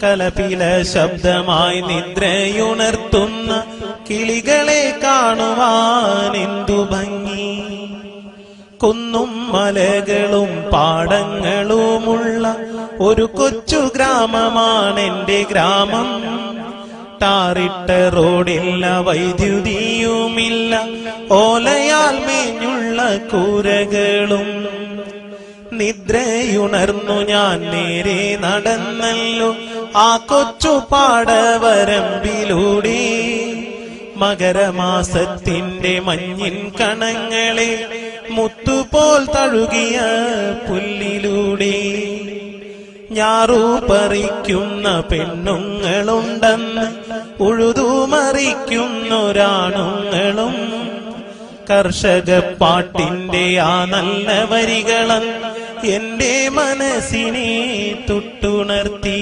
കലപില ശബ്ദമായി നിദ്രയുണർത്തുന്ന കിളികളെ കാണുവാൻ എന്തു ഭംഗി. കുന്നും മലകളും പാടങ്ങളുമുള്ള ഒരു കൊച്ചു ഗ്രാമമാണെന്റെ ഗ്രാമം. ടാറിട്ട റോഡില്ല, വൈദ്യുതിയുമില്ല, ഓലയാൽ മേഞ്ഞുള്ള കൂരകളും. നിദ്രയുണർന്നു ഞാൻ നേരെ നടന്നല്ലോ ആ കൊച്ചു പാടവരമ്പിലൂടെ. മകരമാസത്തിന്റെ മഞ്ഞിൻ കണങ്ങളെ മുത്തുപോൽ തഴുകിയ പുല്ലിലൂടെ. ഞാറു പറിക്കുന്ന പെണ്ണുങ്ങളുണ്ടെന്ന് ഉഴുതുമറിക്കുന്നൊരാണുങ്ങളും. കർഷക പാട്ടിന്റെ ആ നല്ല വരികളൻ എന്റെ മനസ്സിനെ തൊട്ടുണർത്തി.